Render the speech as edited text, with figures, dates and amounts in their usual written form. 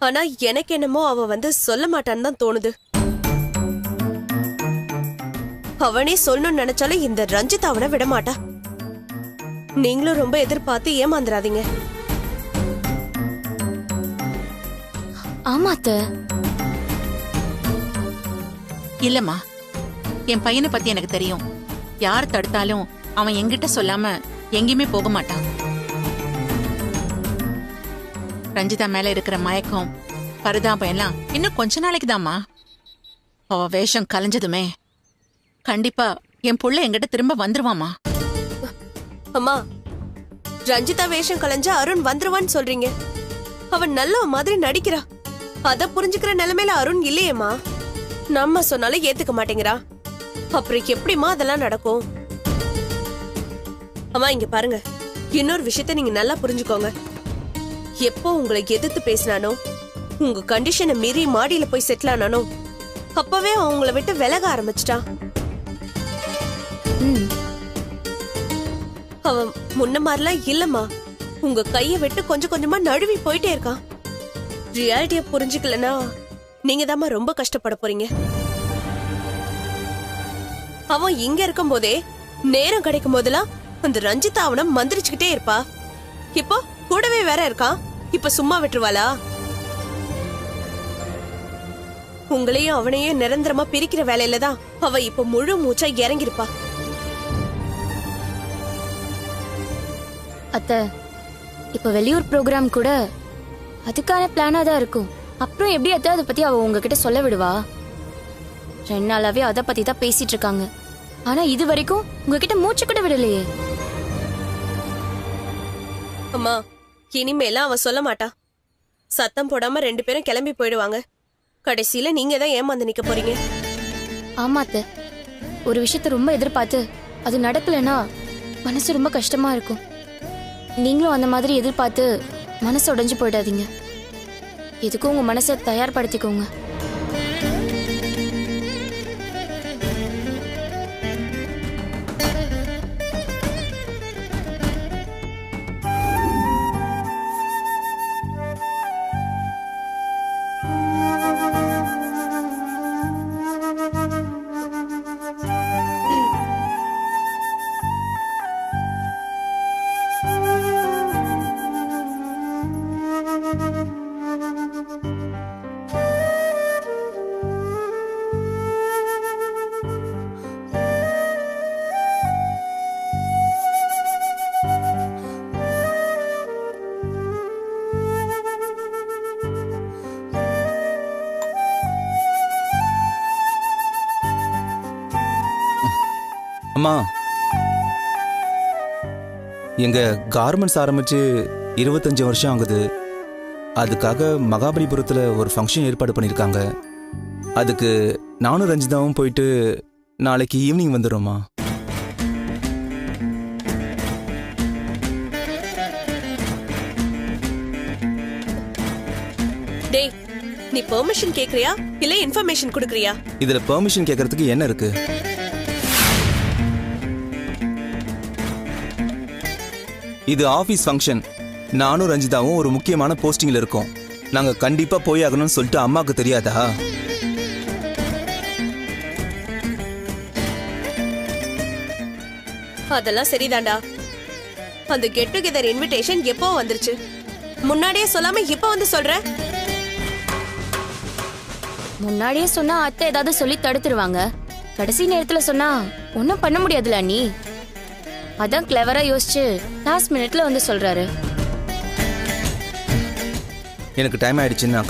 ஆனா எனக்கு என்னமோ அவ வந்து சொல்ல மாட்டான்னு தான் தோணுது. அவனே சொல்லணும்னு நினைச்சாலும் இந்த ரஞ்சித் அவனை விட மாட்டா. நீங்களும் ரொம்ப எதிர்பார்த்து ஏமாந்துடாதீங்க. ஆமா அத்தை. இல்லம்மா, என் பையனை பத்தி எனக்கு தெரியும். யார் தடுத்தாலும் அவன் என்கிட்ட சொல்லாம எங்கேயுமே போக மாட்டான். ரஞ்சிதா மேல இருக்கிற மயக்கம் பரிதாபம் எல்லாம் இன்னும் கொஞ்ச நாளைக்கு தாம்மா. அவ வேஷம் கலைஞ்சதுமே கண்டிப்பா என் புள்ள என்கிட்ட திரும்ப வந்துருவாமா. அம்மா, ரஞ்சிதா வேஷம் கலைஞ்சா அருண் வந்துருவான்னு சொல்றீங்க. அவன் நல்ல மாதிரி நடிக்கிறா. அத புரிஞ்சுக்கிற நிலைமையில அருண் இல்லையேம்மா. நம்ம சொன்னாலும் ஏத்துக்க மாட்டேங்கிறா. அப்புறம் எப்படிமா அதெல்லாம் நடக்கும்? அம்மா இங்க பாருங்க, இன்னொரு விஷயத்த நீங்க நல்லா புரிஞ்சுக்கோங்க. எப்போ உங்களை எதிர்த்து பேசினானோ, உங்க கண்டிஷனை மீறி மாடியில போய் செட்டில் ஆனானோ, அப்பவே அவங்கள விட்டு விலக ஆரம்பிச்சிட்டா. அவன் முன்ன மாதிரிலாம் இல்லம்மா. உங்க கைய விட்டு கொஞ்சம் கொஞ்சமா நழுவி போயிட்டே இருக்கான். ரியாலிட்டிய புரிஞ்சுக்கலனா நீங்க தாம்மா ரொம்ப கஷ்டப்பட போறீங்க. அவன் இங்க இருக்கும் போதே நேரம் கிடைக்கும் போதெல்லாம் அந்த ரஞ்சிதா அவனை மந்திரிச்சுக்கிட்டே இருப்பா. இப்போ கூடவே வேற இருக்கான். இப்ப சும்மா விட்டுருவாளா? உங்களையும் அவனையும் நிரந்தரமா பிரிக்கிற வேலையில தான் அவ இப்ப முழு மூச்சா இறங்கிருப்பா. அத்தை, இப்ப வெளியூர் ப்ரோக்ராம் கூட அதுக்கான பிளானா தான் இருக்கும். அப்புறம் எப்படி அத்தை அதை பத்தி அவ உங்ககிட்ட சொல்ல விடுவா? 2 நாளாவே அதை பத்தி தான் பேசிட்டு இருக்காங்க. ஆனா இது வரைக்கும் உங்ககிட்ட மூச்சு கூட விடலையே. அம்மா, இனிமேலாம் அவ சொல்ல மாட்டா. சத்தம் போடாம 2 பேரும் கிளம்பி போயிடுவாங்க. கடைசியில நீங்க தான் ஏமாந்து நிக்க போறீங்க. ஆமா அத்தை, ஒரு விஷயத்த ரொம்ப எதிர்பார்த்து அது நடக்கலன்னா மனசு ரொம்ப கஷ்டமா இருக்கும். நீங்களும் அந்த மாதிரி எதிர்பார்த்து மனசு உடைஞ்சு போயிடாதீங்க. எதுக்கும் உங்க மனசை தயார்படுத்திக்கோங்க. அம்மா, எங்க கார்மெண்ட்ஸ் ஆரம்பிச்சு 25 வருஷம் ஆகுது. அதுக்காக மகாபலிபுரத்தில் ஒரு ஃபங்க்ஷன் ஏற்பாடு பண்ணியிருக்காங்க. அதுக்கு நானும் ரஞ்சிதாவும் போயிட்டு நாளைக்கு ஈவினிங் வந்துடுறோம்மா. டேய், நீ பெர்மிஷன் கேக்குறியா இல்ல இன்ஃபர்மேஷன் கொடுக்கறியா? இதுல பெர்மிஷன் கேட்கறதுக்கு என்ன இருக்கு? இது ஆபீஸ் ஃபங்க்ஷன். நானும் ரஞ்சிதாவும் ஒரு முக்கியமான போஸ்டிங்ல இருக்கோம். நாங்க கண்டிப்பா போய் ஆகணும்னு சொல்லிட்டு அம்மாவுக்கு தெரியாதா? அதெல்லாம் சரிதான்டா. அந்த கெட் டுகெதர் இன்விடேஷன் எப்போ வந்துருச்சு? முன்னாடியே சொல்லாம இப்ப வந்து சொல்ற? முன்னாடியே சொன்னா அத்தை ஏதாவது சொல்லி தடுத்துருவாங்க. கடைசி நேரத்துல சொன்னா ஒன்னும் பண்ண முடியாதுல நீ. அதான் கிளவரா யோசிச்சு லாஸ்ட் மினிட்ல வந்து சொல்றாரு. எனக்கு டைம் ஆயிடுச்சுன்னு நான்